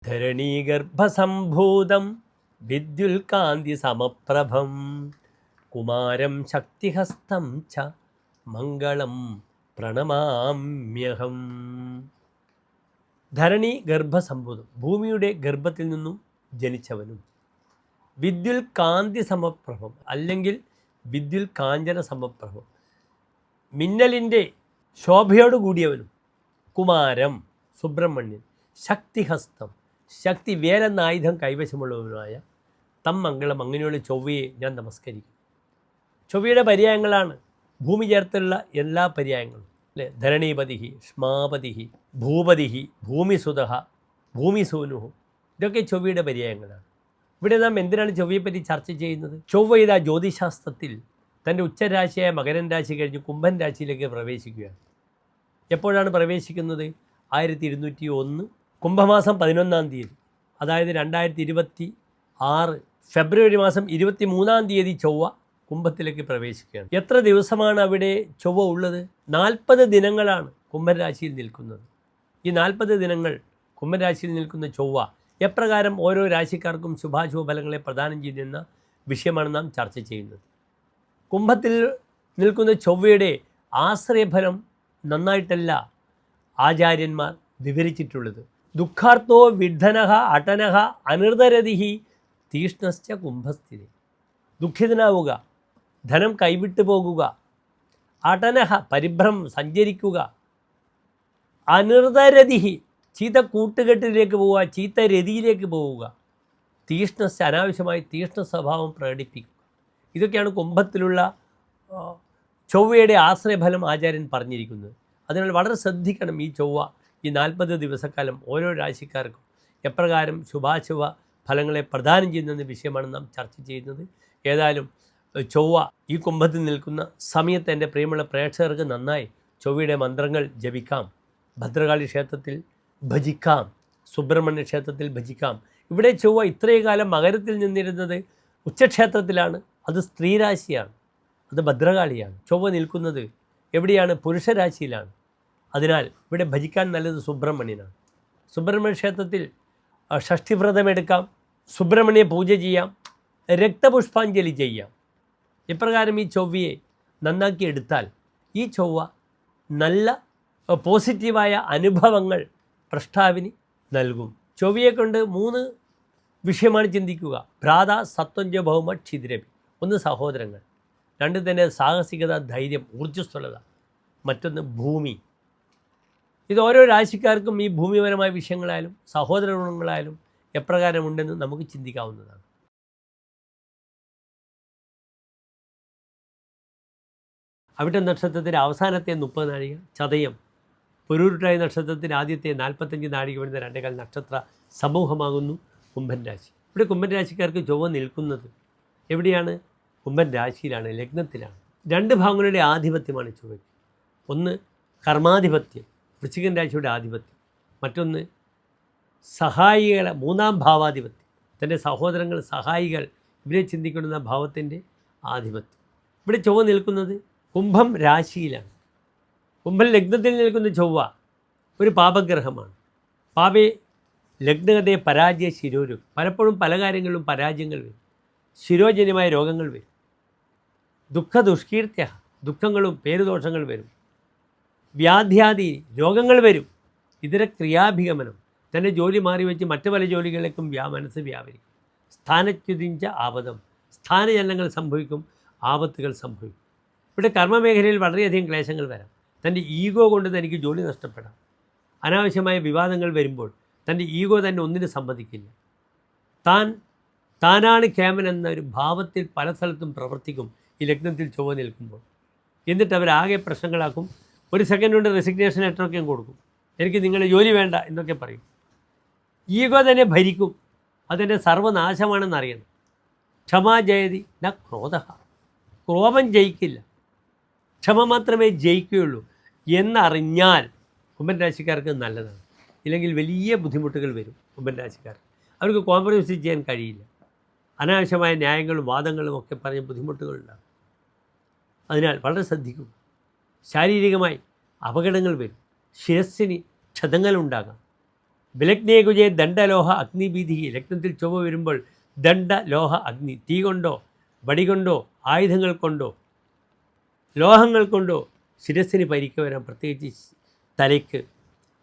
ധരണീഗർഭസംഭൂതം വിദ്യുൽകാന്തി സമപ്രഭം കുമാരം ശക്തിഹസ്തം ച മംഗളം പ്രണമാമ്യഹം. ധരണി ഗർഭസംഭൂതം, ഭൂമിയുടെ ഗർഭത്തിൽ നിന്നും ജനിച്ചവനും, വിദ്യുൽ കാന്തി സമപ്രഭം അല്ലെങ്കിൽ വിദ്യുൽ കാഞ്ചന സമപ്രഭം, മിന്നലിൻ്റെ ശോഭയോട് കൂടിയവനും, കുമാരം സുബ്രഹ്മണ്യൻ, ശക്തിഹസ്തം ശക്തി വേലെന്ന ആയുധം കൈവശമുള്ളവനുമായ തം മംഗളം അങ്ങനെയുള്ള ചൊവ്വയെ ഞാൻ നമസ്കരിക്കും. ചൊവ്വയുടെ പര്യായങ്ങളാണ് ഭൂമി ചേർത്തുള്ള എല്ലാ പര്യായങ്ങളും അല്ലേ. ധരണീപതിഹി, ക്ഷ്മാപതിഹി, ഭൂപതിഹി, ഭൂമിസുതഃ, ഭൂമിസൂനുഹു, ഇതൊക്കെ ചൊവ്വയുടെ പര്യായങ്ങളാണ്. ഇവിടെ നാം എന്തിനാണ് ചൊവ്വയെപ്പറ്റി ചർച്ച ചെയ്യുന്നത്? ചൊവ്വ ഇതാ ജ്യോതിശാസ്ത്രത്തിൽ തൻ്റെ ഉച്ചരാശിയായ മകരൻ രാശി കഴിഞ്ഞ് കുംഭൻ രാശിയിലേക്ക് പ്രവേശിക്കുകയാണ്. എപ്പോഴാണ് പ്രവേശിക്കുന്നത്? 1201 കുംഭമാസം 11-ാം തീയതി, അതായത് 2026 ഫെബ്രുവരി മാസം 23-ാം തീയതി ചൊവ്വ കുംഭത്തിലേക്ക് പ്രവേശിക്കുകയാണ്. എത്ര ദിവസമാണ് അവിടെ ചൊവ്വ ഉള്ളത്? 40 ദിനങ്ങളാണ് കുംഭൻ രാശിയിൽ നിൽക്കുന്നത്. ഈ 40 ദിനങ്ങൾ കുംഭൻ രാശിയിൽ നിൽക്കുന്ന ചൊവ്വ എപ്രകാരം ഓരോ രാശിക്കാർക്കും ശുഭാശുഭ ഫലങ്ങളെ പ്രദാനം ചെയ്യുന്ന വിഷയമാണ് നാം ചർച്ച ചെയ്യുന്നത്. കുംഭത്തിൽ നിൽക്കുന്ന ചൊവ്വയുടെ ആശ്രയഫലം നന്നായിട്ടല്ല ആചാര്യന്മാർ വിവരിച്ചിട്ടുള്ളത്. ദുഃഖാർത്തോ വിഡ്ഢനഃ അടനഃ അനൃതരതിഹി തീഷ്ണശ്ച കുംഭസ്ഥിതി. ദുഃഖിതനാവുക, ധനം കൈവിട്ടു പോകുക, അടനഃ പരിഭ്രമം സഞ്ചരിക്കുക, അനൃതരതിഹി ചീത്ത കൂട്ടുകെട്ടിലേക്ക് പോവുക, ചീത്ത രതിയിലേക്ക് പോവുക, തീഷ്ണസ് അനാവശ്യമായി തീഷ്ണ സ്വഭാവം പ്രകടിപ്പിക്കുക. ഇതൊക്കെയാണ് കുംഭത്തിലുള്ള ചൊവ്വയുടെ ആശ്രയഫലം ആചാര്യൻ പറഞ്ഞിരിക്കുന്നത്. അതിനാൽ വളരെ ശ്രദ്ധിക്കണം. ഈ ചൊവ്വ ഈ 40 ദിവസക്കാലം ഓരോ രാശിക്കാർക്കും എപ്രകാരം ശുഭാശുഭ ഫലങ്ങളെ പ്രദാനം ചെയ്യുന്ന വിഷയമാണ് നാം ചർച്ച ചെയ്യുന്നത്. ഏതായാലും ചൊവ്വ ഈ കുംഭത്തിൽ നിൽക്കുന്ന സമയത്ത് എൻ്റെ പ്രിയമുള്ള പ്രേക്ഷകർക്ക് നന്നായി ചൊവ്വയുടെ മന്ത്രങ്ങൾ ജപിക്കാം. ഭദ്രകാളി ക്ഷേത്രത്തിൽ ഭജിക്കാം, സുബ്രഹ്മണ്യ ക്ഷേത്രത്തിൽ ഭജിക്കാം. ഇവിടെ ചൊവ്വ ഇത്രയും കാലം മകരത്തിൽ നിന്നിരുന്നത് ഉച്ചക്ഷേത്രത്തിലാണ്. അത് സ്ത്രീരാശിയാണ്, അത് ഭദ്രകാളിയാണ്. ചൊവ്വ നിൽക്കുന്നത് എവിടെയാണ്? പുരുഷരാശിയിലാണ്. അതിനാൽ ഇവിടെ ഭജിക്കാൻ നല്ലത് സുബ്രഹ്മണ്യനാണ്. സുബ്രഹ്മണ്യ ക്ഷേത്രത്തിൽ ഷഷ്ഠിവ്രതമെടുക്കാം, സുബ്രഹ്മണ്യ പൂജ ചെയ്യാം, രക്തപുഷ്പാഞ്ജലി ചെയ്യാം. ഇപ്രകാരം ഈ ചൊവ്വയെ നന്നാക്കി എടുത്താൽ ഈ ചൊവ്വ നല്ല പോസിറ്റീവായ അനുഭവങ്ങൾ പ്രഷ്ടാവിന് നൽകും. ചൊവ്വയെ കൊണ്ട് 3 വിഷയമാണ് ചിന്തിക്കുക. ഭ്രാത, സത്വഞ്ച, ഭൗമ, ക്ഷിതിരപി. 1 സഹോദരങ്ങൾ, 2 തന്നെ സാഹസികത, ധൈര്യം, ഊർജ്ജസ്വലത, മറ്റൊന്ന് ഭൂമി. ഇത് ഓരോ രാശിക്കാർക്കും ഈ ഭൂമിപരമായ വിഷയങ്ങളായാലും സഹോദര ഗുണങ്ങളായാലും എപ്രകാരമുണ്ടെന്ന് നമുക്ക് ചിന്തിക്കാവുന്നതാണ്. അവിട്ട നക്ഷത്രത്തിൻ്റെ അവസാനത്തെ 30 നാഴിക, ചതയം പുരുരുട്ടായി നക്ഷത്രത്തിൻ്റെ ആദ്യത്തെ 45 നാഴിക വരുന്ന 2 നക്ഷത്ര സമൂഹമാകുന്നു കുംഭൻ രാശി. ഇവിടെ കുംഭൻ രാശിക്കാർക്ക് ചൊവ്വ നിൽക്കുന്നത് എവിടെയാണ്? കുംഭൻ രാശിയിലാണ്, ലഗ്നത്തിലാണ്. 2 ഭാവങ്ങളുടെ ആധിപത്യമാണ് ചൊവ്വയ്ക്ക്. ഒന്ന് കർമാധിപത്യം, വൃശ്ചികൻ രാശിയുടെ ആധിപത്യം. മറ്റൊന്ന് സഹായികളെ 3-ാം ഭാവാധിപത്യം, തൻ്റെ സഹോദരങ്ങൾ, സഹായികൾ, ഇവരെ ചിന്തിക്കുന്ന ഭാവത്തിൻ്റെ ആധിപത്യം. ഇവിടെ ചൊവ്വ നിൽക്കുന്നത് കുംഭം രാശിയിലാണ്. കുംഭൻ ലഗ്നത്തിൽ നിൽക്കുന്ന ചൊവ്വ ഒരു പാപഗ്രഹമാണ്. പാപേ ലഗ്നഗതയെ പരാജയ ശിരോരും. പലപ്പോഴും പല കാര്യങ്ങളിലും പരാജയങ്ങൾ വരും, ശിരോജന്യമായ രോഗങ്ങൾ വരും, ദുഃഖദുഷ്കീർത്തിയ, ദുഃഖങ്ങളും പേരുദോഷങ്ങൾ വരും, വ്യാധ്യാദി രോഗങ്ങൾ വരും, ഇതര ക്രിയാഭിഗമനം, തൻ്റെ ജോലി മാറി വെച്ച് മറ്റു പല ജോലികളിലേക്കും മനസ്സ് വ്യാപരിക്കും. സ്ഥാനച്യുതിഞ്ച ആപദം, സ്ഥാനചലനങ്ങൾ സംഭവിക്കും, ആപത്തുകൾ സംഭവിക്കും. ഇവിടെ കർമ്മമേഖലയിൽ വളരെയധികം ക്ലേശങ്ങൾ വരാം. തൻ്റെ ഈഗോ കൊണ്ട് തനിക്ക് ജോലി നഷ്ടപ്പെടാം. അനാവശ്യമായ വിവാദങ്ങൾ വരുമ്പോൾ തൻ്റെ ഈഗോ തന്നെ ഒന്നിനും സമ്മതിക്കില്ല. താനാണ് കേമൻ എന്നൊരു ഭാവത്തിൽ പല സ്ഥലത്തും പ്രവർത്തിക്കും ഈ ലഗ്നത്തിൽ ചൊവ്വ നിൽക്കുമ്പോൾ. എന്നിട്ട് അവരാകെ പ്രശ്നങ്ങളാക്കും. 1 സെക്കൻഡ് കൊണ്ട് റെസിഗ്നേഷൻ ലെറ്ററൊക്കെ കൊടുക്കും. എനിക്ക് നിങ്ങളുടെ ജോലി വേണ്ട എന്നൊക്കെ പറയും. ഈഗോ തന്നെ ഭരിക്കും. അതിൻ്റെ സർവനാശമാണെന്നറിയണം. ക്ഷമാ ജയതി ന ക്രോധ. ക്രോധം ജയിക്കില്ല, ക്ഷമ മാത്രമേ ജയിക്കുകയുള്ളൂ എന്നറിഞ്ഞാൽ കുംഭൻ രാശിക്കാർക്ക് നല്ലതാണ്. ഇല്ലെങ്കിൽ വലിയ ബുദ്ധിമുട്ടുകൾ വരും കുംഭൻ രാശിക്കാർക്ക്. അവർക്ക് കോംപ്രമൈസ് ചെയ്യാൻ കഴിയില്ല. അനാവശ്യമായ ന്യായങ്ങളും വാദങ്ങളും ഒക്കെ പറഞ്ഞ് ബുദ്ധിമുട്ടുകളുണ്ടാകും. അതിനാൽ വളരെ ശ്രദ്ധിക്കും. ശാരീരികമായി അപകടങ്ങൾ വരും, ശിരസ്സിന് ക്ഷതങ്ങളുണ്ടാകാം, വിലഗ്നേകുജെ ദണ്ഡലോഹ അഗ്നിഭീതി. ലഗ്നത്തിൽ ചൊവ്വ വരുമ്പോൾ ദണ്ഡലോഹ അഗ്നി, തീ കൊണ്ടോ വടി കൊണ്ടോ ആയുധങ്ങൾ കൊണ്ടോ ലോഹങ്ങൾ കൊണ്ടോ ശിരസ്സിന് പരിക്ക് വരാം, പ്രത്യേകിച്ച് തലയ്ക്ക്.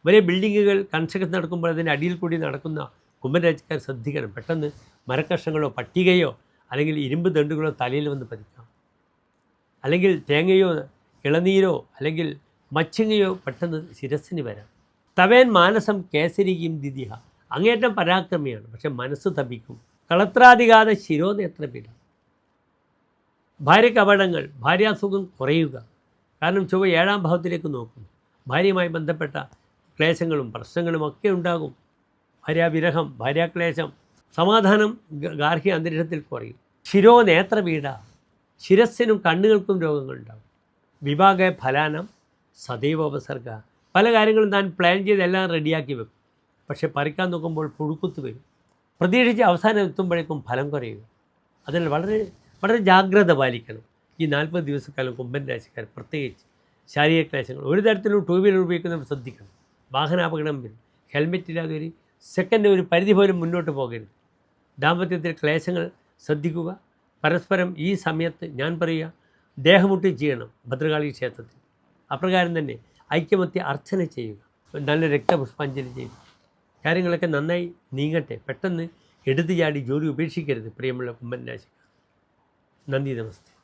വലിയ ബിൽഡിങ്ങുകൾ കൺസ്ട്രക്ഷൻ നടക്കുമ്പോൾ അതിൻ്റെ അടിയിൽ കൂടി നടക്കുന്ന കുംഭൻ രാശിക്കാർ ശ്രദ്ധിക്കണം. പെട്ടെന്ന് മരക്കഷ്ണങ്ങളോ പട്ടികയോ അല്ലെങ്കിൽ ഇരുമ്പ് ദണ്ടുകളോ തലയിൽ വന്ന് പതിക്കാം. അല്ലെങ്കിൽ തേങ്ങയോ ഇളനീരോ അല്ലെങ്കിൽ മച്ചിങ്ങയോ പെട്ടെന്ന് ശിരസ്സിന് വരാം. തവേൻ മാനസം കേസരിക്കും ദിദിഹ. അങ്ങേറ്റം പരാക്രമിയാണ്, പക്ഷെ മനസ്സ് തപിക്കും. കളത്രാധികാത ശിരോനേത്രപീഠ. ഭാര്യയ്ക്ക് അപകടങ്ങൾ, ഭാര്യാസുഖം കുറയുക. കാരണം ചൊവ്വ 7ാം ഭാവത്തിലേക്ക് നോക്കുന്നു. ഭാര്യയുമായി ബന്ധപ്പെട്ട ക്ലേശങ്ങളും പ്രശ്നങ്ങളും ഒക്കെ ഉണ്ടാകും. ഭാര്യാവിരഹം, ഭാര്യാക്ലേശം, സമാധാനം ഗാർഹിക അന്തരീക്ഷത്തിൽ കുറയും. ശിരോനേത്രപീഠ. ശിരസ്സിനും കണ്ണുകൾക്കും രോഗങ്ങളുണ്ടാകും. വിഭാഗ ഫലാനം സദൈവോപസർഗ. പല കാര്യങ്ങളും താൻ പ്ലാൻ ചെയ്ത് എല്ലാം റെഡിയാക്കി വെക്കും, പക്ഷേ പറിക്കാൻ നോക്കുമ്പോൾ പുഴുക്കുത്ത് വരും. പ്രതീക്ഷിച്ച് അവസാനം എത്തുമ്പോഴേക്കും ഫലം കുറയുക. അതിനാൽ വളരെ വളരെ ജാഗ്രത പാലിക്കണം. ഈ 40 ദിവസക്കാലം കുംഭൻ രാശിക്കാർ പ്രത്യേകിച്ച് ശാരീരിക ക്ലേശങ്ങൾ. ഒരു തരത്തിലും 2 വീലർ ഉപയോഗിക്കുന്നവർ ശ്രദ്ധിക്കണം. വാഹനാപകടം വരും. ഹെൽമെറ്റ് ഇല്ലാതെ ഒരു സെക്കൻഡ് ഒരു പരിധി പോലും മുന്നോട്ട് പോകരുത്. ദാമ്പത്യത്തിൽ ക്ലേശങ്ങൾ ശ്രദ്ധിക്കുക. പരസ്പരം ഈ സമയത്ത് ഞാൻ പറയുക, ദേഹമുട്ടി ചെയ്യണം ഭദ്രകാളി ക്ഷേത്രത്തിൽ. അപ്രകാരം തന്നെ ഐക്യമത്യ അർച്ചന ചെയ്യുക, നല്ല രക്തപുഷ്പാഞ്ജലി ചെയ്യുക. കാര്യങ്ങളൊക്കെ നന്നായി നീങ്ങട്ടെ. പെട്ടെന്ന് എടുത്തു ചാടി ജോലി ഉപേക്ഷിക്കരുത് പ്രിയമുള്ള കുംഭൻ രാശിക്കാർ. നന്ദി, നമസ്തേ.